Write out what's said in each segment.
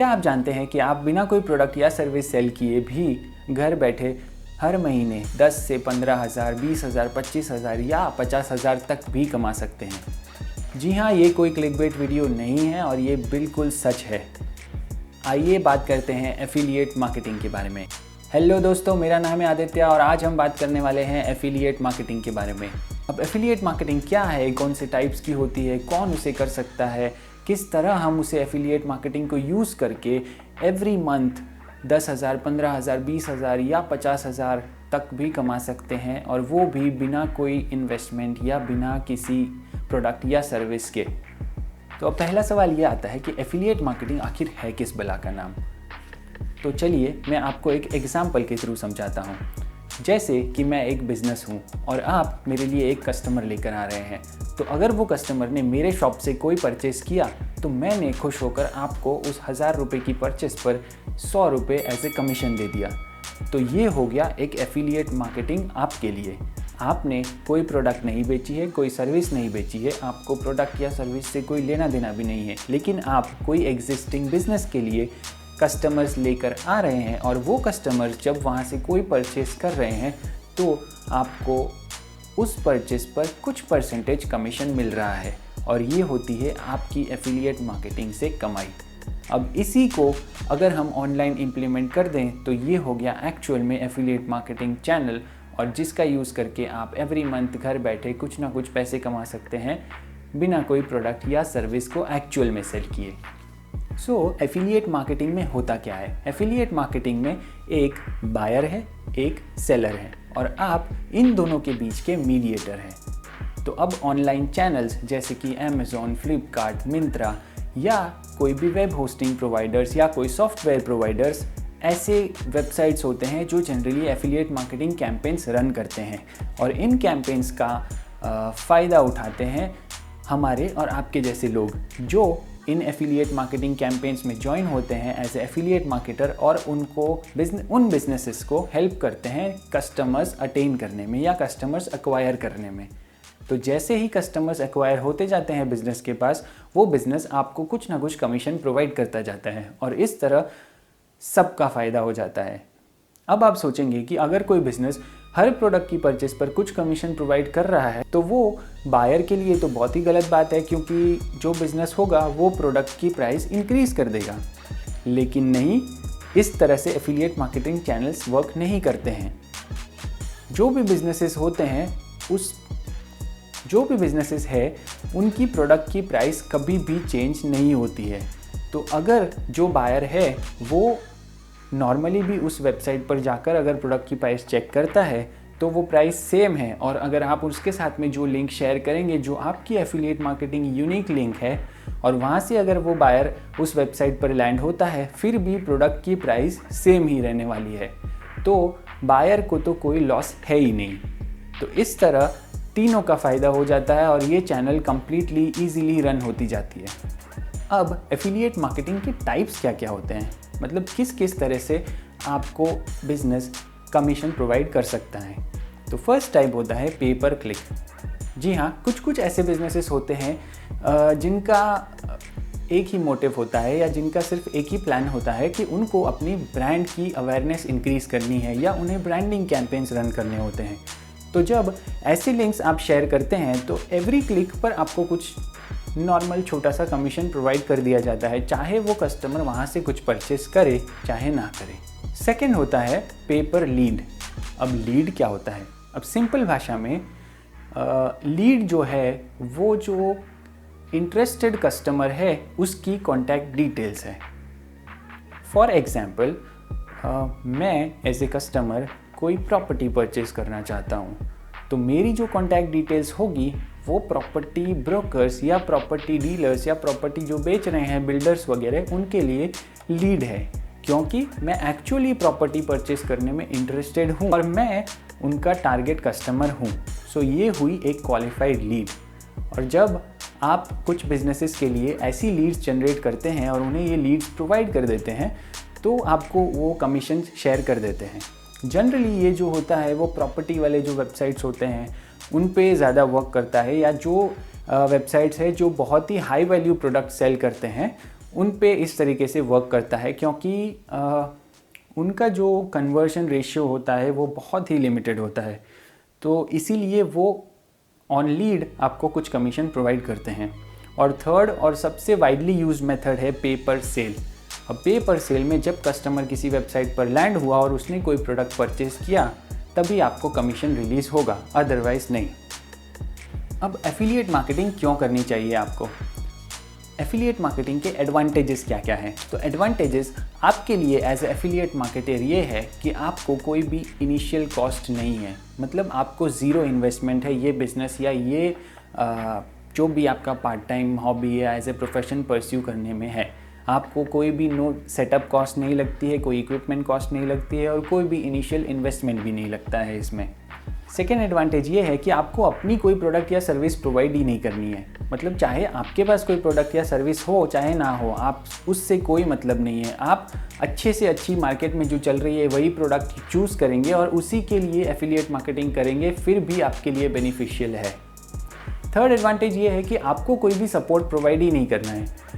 क्या आप जानते हैं कि आप बिना कोई प्रोडक्ट या सर्विस सेल किए भी घर बैठे हर महीने 10 से 15,000, 20,000, 25,000 या 50,000 तक भी कमा सकते हैं। जी हाँ, ये कोई क्लिकबेट वीडियो नहीं है और ये बिल्कुल सच है। आइए बात करते हैं एफिलिएट मार्केटिंग के बारे में। हेलो दोस्तों, मेरा नाम है आदित्य और आज हम बात करने वाले हैं एफिलिएट मार्केटिंग के बारे में। अब एफिलिएट मार्केटिंग क्या है, कौन से टाइप्स की होती है, कौन उसे कर सकता है, किस तरह हम उसे एफिलिएट मार्केटिंग को यूज़ करके एवरी मंथ 10,000, 15,000, 20,000 या 50,000 तक भी कमा सकते हैं, और वो भी बिना कोई इन्वेस्टमेंट या बिना किसी प्रोडक्ट या सर्विस के। तो अब पहला सवाल ये आता है कि एफिलिएट मार्केटिंग आखिर है किस बला का नाम। तो चलिए मैं आपको एक एग्जाम्पल के थ्रू समझाता हूँ। जैसे कि मैं एक बिज़नेस हूँ और आप मेरे लिए एक कस्टमर लेकर आ रहे हैं, तो अगर वो कस्टमर ने मेरे शॉप से कोई परचेज़ किया तो मैंने खुश होकर आपको उस 1,000 रुपये की परचेज़ पर 100 रुपये एज ए कमीशन दे दिया। तो ये हो गया एक एफिलिएट मार्केटिंग आपके लिए। आपने कोई प्रोडक्ट नहीं बेची है, कोई सर्विस नहीं बेची है, आपको प्रोडक्ट या सर्विस से कोई लेना देना भी नहीं है, लेकिन आप कोई एग्जिस्टिंग बिजनेस के लिए कस्टमर्स लेकर आ रहे हैं और वो कस्टमर्स जब वहाँ से कोई परचेस कर रहे हैं तो आपको उस परचेस पर कुछ परसेंटेज कमीशन मिल रहा है, और ये होती है आपकी एफिलिएट मार्केटिंग से कमाई। अब इसी को अगर हम ऑनलाइन इम्प्लीमेंट कर दें तो ये हो गया एक्चुअल में एफिलिएट मार्केटिंग चैनल, और जिसका यूज़ करके आप एवरी मंथ घर बैठे कुछ ना कुछ पैसे कमा सकते हैं बिना कोई प्रोडक्ट या सर्विस को एक्चुअल में सेल किए। सो एफिलिएट मार्केटिंग में होता क्या है? एफिलिएट मार्केटिंग में एक बायर है, एक सेलर है, और आप इन दोनों के बीच के मीडिएटर हैं। तो अब ऑनलाइन चैनल्स जैसे कि अमेज़ॉन, फ्लिपकार्ट, मिंत्रा या कोई भी वेब होस्टिंग प्रोवाइडर्स या कोई सॉफ्टवेयर प्रोवाइडर्स ऐसे वेबसाइट्स होते हैं जो generally affiliate marketing campaigns run करते हैं, और इन कैंपेन्स का फ़ायदा उठाते हैं हमारे और आपके जैसे लोग जो इन एफिलिएट मार्केटिंग कैंपेन्स में ज्वाइन होते हैं एज ए एफिलिएट मार्केटर, और उनको उन बिजनेसेस को हेल्प करते हैं कस्टमर्स अटेन करने में या कस्टमर्स एक्वायर करने में। तो जैसे ही कस्टमर्स एक्वायर होते जाते हैं बिज़नेस के पास, वो बिज़नेस आपको कुछ ना कुछ कमीशन प्रोवाइड करता जाता है, और इस तरह सबका फ़ायदा हो जाता है। अब आप सोचेंगे कि अगर कोई बिज़नेस हर प्रोडक्ट की परचेस पर कुछ कमीशन प्रोवाइड कर रहा है तो वो बायर के लिए तो बहुत ही गलत बात है, क्योंकि जो बिज़नेस होगा वो प्रोडक्ट की प्राइस इंक्रीज़ कर देगा। लेकिन नहीं, इस तरह से एफिलिएट मार्केटिंग चैनल्स वर्क नहीं करते हैं। जो भी बिज़नेसेस होते हैं उनकी प्रोडक्ट की प्राइस कभी भी चेंज नहीं होती है। तो अगर जो बायर है वो नॉर्मली भी उस वेबसाइट पर जाकर अगर प्रोडक्ट की प्राइस चेक करता है तो वो प्राइस सेम है, और अगर आप उसके साथ में जो लिंक शेयर करेंगे जो आपकी एफिलिएट मार्केटिंग यूनिक लिंक है, और वहाँ से अगर वो बायर उस वेबसाइट पर लैंड होता है, फिर भी प्रोडक्ट की प्राइस सेम ही रहने वाली है। तो बायर को तो कोई लॉस है ही नहीं। तो इस तरह तीनों का फ़ायदा हो जाता है और ये चैनल कम्प्लीटली ईजीली रन होती जाती है। अब एफिलिएट मार्केटिंग के टाइप्स क्या क्या होते हैं, मतलब किस किस तरह से आपको बिजनेस कमीशन प्रोवाइड कर सकता है। तो फर्स्ट टाइप होता है पे पर क्लिक। जी हाँ, कुछ ऐसे बिजनेसेस होते हैं जिनका एक ही मोटिव होता है या जिनका सिर्फ एक ही प्लान होता है कि उनको अपनी ब्रांड की अवेयरनेस इंक्रीज़ करनी है या उन्हें ब्रांडिंग कैंपेन्स रन करने होते हैं। तो जब ऐसे लिंक्स आप शेयर करते हैं तो एवरी क्लिक पर आपको कुछ नॉर्मल छोटा सा कमीशन प्रोवाइड कर दिया जाता है, चाहे वो कस्टमर वहाँ से कुछ परचेस करे चाहे ना करे। सेकंड होता है पे पर लीड। अब लीड क्या होता है? अब सिंपल भाषा में लीड जो है वो जो इंटरेस्टेड कस्टमर है उसकी कॉन्टैक्ट डिटेल्स है। फॉर एग्जांपल, मैं एज ए कस्टमर कोई प्रॉपर्टी परचेज़ करना चाहता हूँ, तो मेरी जो कॉन्टैक्ट डिटेल्स होगी वो प्रॉपर्टी ब्रोकर्स या प्रॉपर्टी डीलर्स या प्रॉपर्टी जो बेच रहे हैं बिल्डर्स वगैरह उनके लिए लीड है, क्योंकि मैं एक्चुअली प्रॉपर्टी परचेस करने में इंटरेस्टेड हूँ और मैं उनका टारगेट कस्टमर हूँ। सो ये हुई एक क्वालिफाइड लीड। और जब आप कुछ बिजनेसेस के लिए ऐसी लीड्स जनरेट करते हैं और उन्हें ये लीड्स प्रोवाइड कर देते हैं तो आपको वो कमीशन शेयर कर देते हैं। जनरली ये जो होता है वो प्रॉपर्टी वाले जो वेबसाइट्स होते हैं उन पे ज़्यादा वर्क करता है, या जो वेबसाइट्स है जो बहुत ही हाई वैल्यू प्रोडक्ट सेल करते हैं उन पे इस तरीके से वर्क करता है, क्योंकि उनका जो कन्वर्शन रेशियो होता है वो बहुत ही लिमिटेड होता है, तो इसीलिए वो ऑन लीड आपको कुछ कमीशन प्रोवाइड करते हैं। और थर्ड और सबसे वाइडली यूज मेथड है पे पर सेल। अब पे पर सेल में जब कस्टमर किसी वेबसाइट पर लैंड हुआ और उसने कोई प्रोडक्ट परचेज किया तभी आपको कमीशन रिलीज होगा, अदरवाइज नहीं। अब एफिलिएट मार्केटिंग क्यों करनी चाहिए आपको? एफिलिएट मार्केटिंग के एडवांटेजेस क्या क्या हैं? तो एडवांटेजेस आपके लिए एज एफिलिएट मार्केटर ये है कि आपको कोई भी इनिशियल कॉस्ट नहीं है, मतलब आपको ज़ीरो इन्वेस्टमेंट है ये बिज़नेस या ये जो भी आपका पार्ट टाइम हॉबी या एज ए प्रोफेशन परस्यू करने में है। आपको कोई भी नो सेटअप कॉस्ट नहीं लगती है, कोई इक्विपमेंट कॉस्ट नहीं लगती है और कोई भी इनिशियल इन्वेस्टमेंट भी नहीं लगता है इसमें। सेकेंड एडवांटेज ये है कि आपको अपनी कोई प्रोडक्ट या सर्विस प्रोवाइड ही नहीं करनी है, मतलब चाहे आपके पास कोई प्रोडक्ट या सर्विस हो चाहे ना हो, आप उससे कोई मतलब नहीं है। आप अच्छे से अच्छी मार्केट में जो चल रही है वही प्रोडक्ट चूज़ करेंगे और उसी के लिए एफिलिएट मार्केटिंग करेंगे, फिर भी आपके लिए बेनिफिशियल है। थर्ड एडवांटेज ये है कि आपको कोई भी सपोर्ट प्रोवाइड ही नहीं करना है।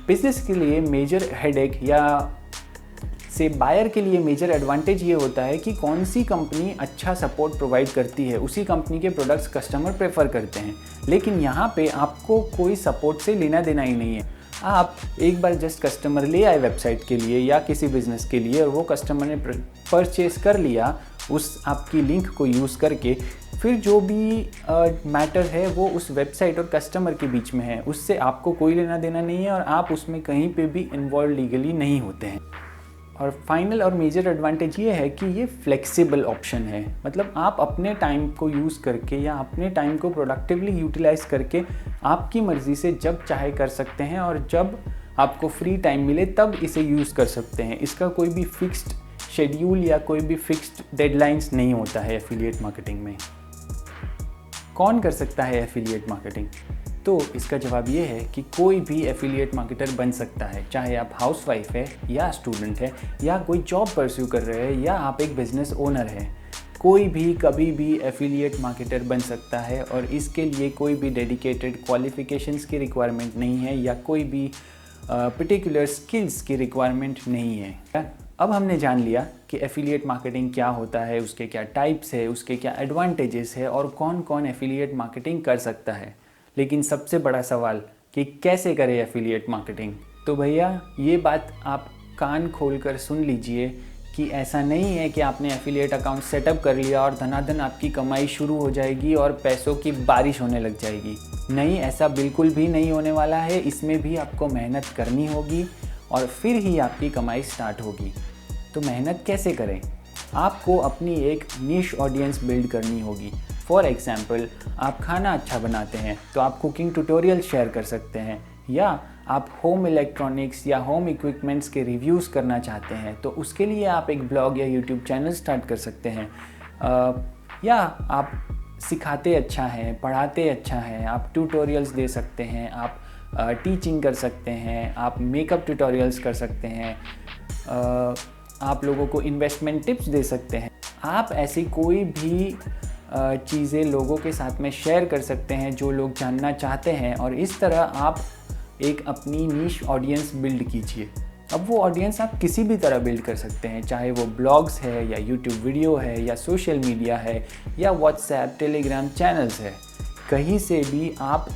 बिजनेस के लिए मेजर हेडेक या से बायर के लिए मेजर एडवांटेज ये होता है कि कौन सी कंपनी अच्छा सपोर्ट प्रोवाइड करती है, उसी कंपनी के प्रोडक्ट्स कस्टमर प्रेफर करते हैं। लेकिन यहाँ पे आपको कोई सपोर्ट से लेना देना ही नहीं है। आप एक बार जस्ट कस्टमर ले आए वेबसाइट के लिए या किसी बिज़नेस के लिए और वो कस्टमर ने परचेज कर लिया उस आपकी लिंक को यूज़ करके, फिर जो भी मैटर है वो उस वेबसाइट और कस्टमर के बीच में है, उससे आपको कोई लेना देना नहीं है और आप उसमें कहीं पे भी इन्वॉल्व लीगली नहीं होते हैं। और फाइनल और मेजर एडवांटेज ये है कि ये फ्लेक्सिबल ऑप्शन है, मतलब आप अपने टाइम को यूज़ करके या अपने टाइम को प्रोडक्टिवली यूटिलाइज करके आपकी मर्ज़ी से जब चाहे कर सकते हैं और जब आपको फ्री टाइम मिले तब इसे यूज़ कर सकते हैं। इसका कोई भी फिक्स्ड शेड्यूल या कोई भी फिक्स्ड डेडलाइंस नहीं होता है एफिलिएट मार्केटिंग में। कौन कर सकता है एफिलिएट मार्केटिंग? तो इसका जवाब ये है कि कोई भी एफिलिएट मार्केटर बन सकता है, चाहे आप हाउसवाइफ है या स्टूडेंट है या कोई जॉब परस्यू कर रहे हैं या आप एक बिजनेस ओनर है। कोई भी कभी भी एफिलिएट मार्केटर बन सकता है और इसके लिए कोई भी डेडिकेटेड क्वालिफिकेशंस की रिक्वायरमेंट नहीं है या कोई भी पर्टिकुलर स्किल्स की रिक्वायरमेंट नहीं है। अब हमने जान लिया कि एफिलिएट मार्केटिंग क्या होता है, उसके क्या टाइप्स है, उसके क्या एडवांटेजेस है और कौन कौन एफिलिएट मार्केटिंग कर सकता है। लेकिन सबसे बड़ा सवाल कि कैसे करें एफिलिएट मार्केटिंग? तो भैया ये बात आप कान खोलकर सुन लीजिए कि ऐसा नहीं है कि आपने एफिलिएट अकाउंट सेटअप कर लिया और धनाधन आपकी कमाई शुरू हो जाएगी और पैसों की बारिश होने लग जाएगी। नहीं, ऐसा बिल्कुल भी नहीं होने वाला है। इसमें भी आपको मेहनत करनी होगी और फिर ही आपकी कमाई स्टार्ट होगी। तो मेहनत कैसे करें? आपको अपनी एक निश ऑडियंस बिल्ड करनी होगी। फॉर एग्जाम्पल, आप खाना अच्छा बनाते हैं तो आप कुकिंग ट्यूटोरियल शेयर कर सकते हैं, या आप होम इलेक्ट्रॉनिक्स या होम इक्विपमेंट्स के रिव्यूज़ करना चाहते हैं तो उसके लिए आप एक ब्लॉग या यूट्यूब चैनल स्टार्ट कर सकते हैं। या आप सिखाते अच्छा हैं, पढ़ाते अच्छा हैं, आप ट्यूटोरियल्स दे सकते हैं, आप टीचिंग कर सकते हैं, आप मेकअप ट्यूटोरियल्स कर सकते हैं, आप लोगों को इन्वेस्टमेंट टिप्स दे सकते हैं। आप ऐसी कोई भी चीज़ें लोगों के साथ में शेयर कर सकते हैं जो लोग जानना चाहते हैं और इस तरह आप एक अपनी नीश ऑडियंस बिल्ड कीजिए। अब वो ऑडियंस आप किसी भी तरह बिल्ड कर सकते हैं, चाहे वो ब्लॉग्स है या यूट्यूब वीडियो है या सोशल मीडिया है या व्हाट्सएप टेलीग्राम चैनल्स है। कहीं से भी आप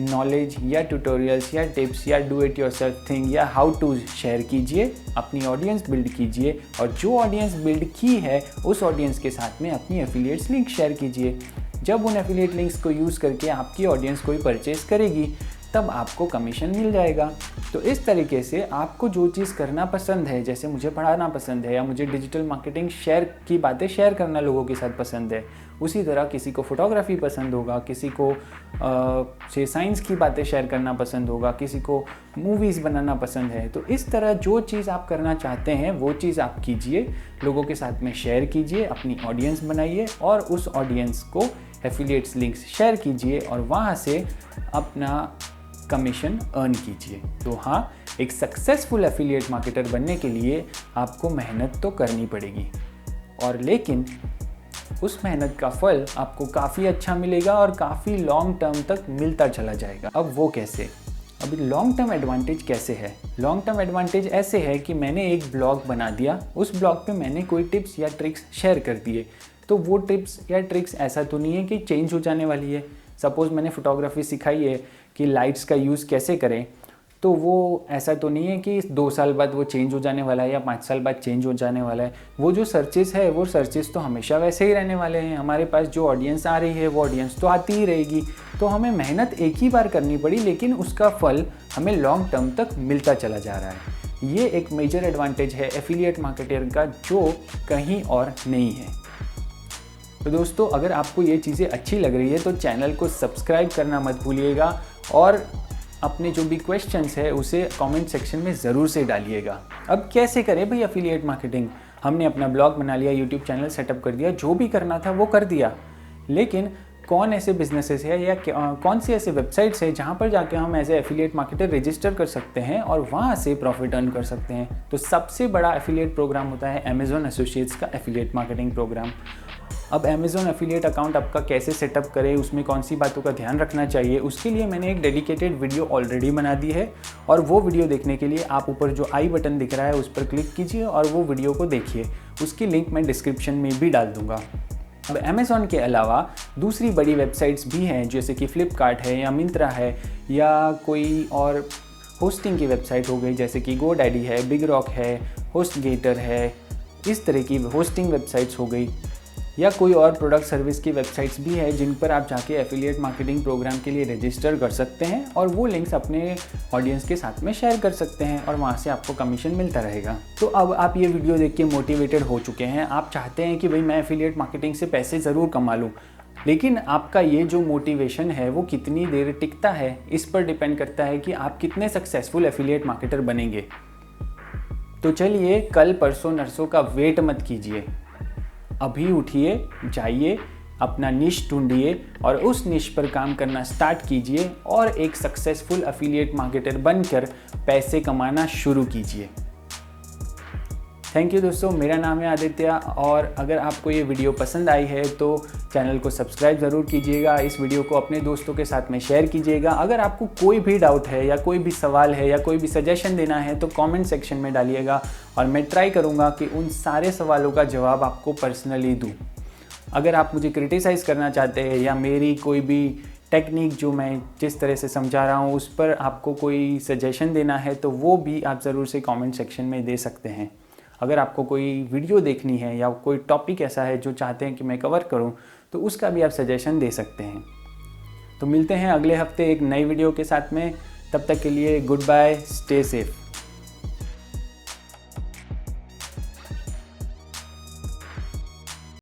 नॉलेज या ट्यूटोरियल्स या टिप्स या डू इट योरसेल्फ थिंग या हाउ टू शेयर कीजिए, अपनी ऑडियंस बिल्ड कीजिए और जो ऑडियंस बिल्ड की है उस ऑडियंस के साथ में अपनी एफिलिएट्स लिंक शेयर कीजिए। जब उन एफिलिएट लिंक्स को यूज़ करके आपकी ऑडियंस कोई परचेज़ करेगी तब आपको कमीशन मिल जाएगा। तो इस तरीके से आपको जो चीज़ करना पसंद है, जैसे मुझे पढ़ाना पसंद है या मुझे डिजिटल मार्केटिंग शेयर की बातें शेयर करना लोगों के साथ पसंद है, उसी तरह किसी को फोटोग्राफी पसंद होगा, किसी को से साइंस की बातें शेयर करना पसंद होगा, किसी को मूवीज़ बनाना पसंद है। तो इस तरह जो चीज़ आप करना चाहते हैं वो चीज़ आप कीजिए, लोगों के साथ में शेयर कीजिए, अपनी ऑडियंस बनाइए और उस ऑडियंस को एफिलिएट्स लिंक्स शेयर कीजिए और वहाँ से अपना कमीशन अर्न कीजिए। तो हाँ, एक सक्सेसफुल एफिलिएट मार्केटर बनने के लिए आपको मेहनत तो करनी पड़ेगी और लेकिन उस मेहनत का फल आपको काफ़ी अच्छा मिलेगा और काफ़ी लॉन्ग टर्म तक मिलता चला जाएगा। अब वो कैसे? अभी लॉन्ग टर्म एडवांटेज कैसे है? लॉन्ग टर्म एडवांटेज ऐसे है कि मैंने एक ब्लॉग बना दिया, उस ब्लॉग पे मैंने कोई टिप्स या ट्रिक्स शेयर कर दिए, तो वो टिप्स या ट्रिक्स ऐसा तो नहीं है कि चेंज हो जाने वाली है। सपोज़ मैंने फोटोग्राफी सिखाई है कि लाइट्स का यूज़ कैसे करें, तो वो ऐसा तो नहीं है कि 2 साल बाद वो चेंज हो जाने वाला है या 5 साल बाद चेंज हो जाने वाला है। वो जो सर्चेस है वो सर्चेस तो हमेशा वैसे ही रहने वाले हैं। हमारे पास जो ऑडियंस आ रही है वो ऑडियंस तो आती ही रहेगी। तो हमें मेहनत एक ही बार करनी पड़ी, लेकिन उसका फल हमें लॉन्ग टर्म तक मिलता चला जा रहा है। ये एक मेजर एडवांटेज है एफिलिएट मार्केटर का, जो कहीं और नहीं है। तो दोस्तों, अगर आपको ये चीज़ें अच्छी लग रही है तो चैनल को सब्सक्राइब करना मत भूलिएगा और अपने जो भी क्वेश्चंस है उसे कमेंट सेक्शन में ज़रूर से डालिएगा। अब कैसे करें भाई एफिलिएट मार्केटिंग? हमने अपना ब्लॉग बना लिया, यूट्यूब चैनल सेटअप कर दिया, जो भी करना था वो कर दिया, लेकिन कौन ऐसे बिजनेसेस है या कौन सी ऐसे वेबसाइट्स है जहाँ पर जाके हम as a affiliate marketer register कर सकते हैं और वहाँ से प्रॉफिट अर्न कर सकते हैं? तो सबसे बड़ा एफिलिएट प्रोग्राम होता है अमेज़ॉन एसोसिएट्स का एफिलिएट मार्केटिंग प्रोग्राम। अब अमेज़ॉन एफिलिएट अकाउंट आपका कैसे सेटअप करें, उसमें कौन सी बातों का ध्यान रखना चाहिए, उसके लिए मैंने एक डेडिकेटेड वीडियो ऑलरेडी बना दी है। और वो वीडियो देखने के लिए आप ऊपर जो आई बटन दिख रहा है उस पर क्लिक कीजिए और वो वीडियो को देखिए। उसकी लिंक मैं डिस्क्रिप्शन में भी डाल दूँगा। अब अमेज़ॉन के अलावा दूसरी बड़ी वेबसाइट्स भी हैं, जैसे कि फ्लिपकार्ट है या मिंत्रा है या कोई और होस्टिंग की वेबसाइट हो गई, जैसे कि गोडैडी है, बिग रॉक है, होस्टगेटर है, इस तरह की होस्टिंग वेबसाइट्स हो गई, या कोई और प्रोडक्ट सर्विस की वेबसाइट्स भी है जिन पर आप जाके एफिलिएट मार्केटिंग प्रोग्राम के लिए रजिस्टर कर सकते हैं और वो लिंक्स अपने ऑडियंस के साथ में शेयर कर सकते हैं और वहाँ से आपको कमीशन मिलता रहेगा। तो अब आप ये वीडियो देख के मोटिवेटेड हो चुके हैं, आप चाहते हैं कि भाई मैं एफिलिएट मार्केटिंग से पैसे ज़रूर कमा लूँ, लेकिन आपका ये जो मोटिवेशन है वो कितनी देर टिकता है, इस पर डिपेंड करता है कि आप कितने सक्सेसफुल एफिलिएट मार्केटर बनेंगे। तो चलिए, कल परसों नरसों का वेट मत कीजिए, अभी उठिए, जाइए, अपना निश ढूंढिए और उस निश पर काम करना स्टार्ट कीजिए और एक सक्सेसफुल एफिलिएट मार्केटर बनकर पैसे कमाना शुरू कीजिए। थैंक यू दोस्तों, मेरा नाम है आदित्य और अगर आपको ये वीडियो पसंद आई है तो चैनल को सब्सक्राइब ज़रूर कीजिएगा, इस वीडियो को अपने दोस्तों के साथ में शेयर कीजिएगा। अगर आपको कोई भी डाउट है या कोई भी सवाल है या कोई भी सजेशन देना है तो कमेंट सेक्शन में डालिएगा और मैं ट्राई करूँगा कि उन सारे सवालों का जवाब आपको पर्सनली दूँ। अगर आप मुझे क्रिटिसाइज़ करना चाहते हैं या मेरी कोई भी टेक्निक जो मैं जिस तरह से समझा रहा हूँ उस पर आपको कोई सजेशन देना है तो वो भी आप ज़रूर से कमेंट सेक्शन में दे सकते हैं। अगर आपको कोई वीडियो देखनी है या कोई टॉपिक ऐसा है जो चाहते हैं कि मैं कवर करूं तो उसका भी आप सजेशन दे सकते हैं। तो मिलते हैं अगले हफ्ते एक नई वीडियो के साथ में, तब तक के लिए गुड बाय, स्टे सेफ।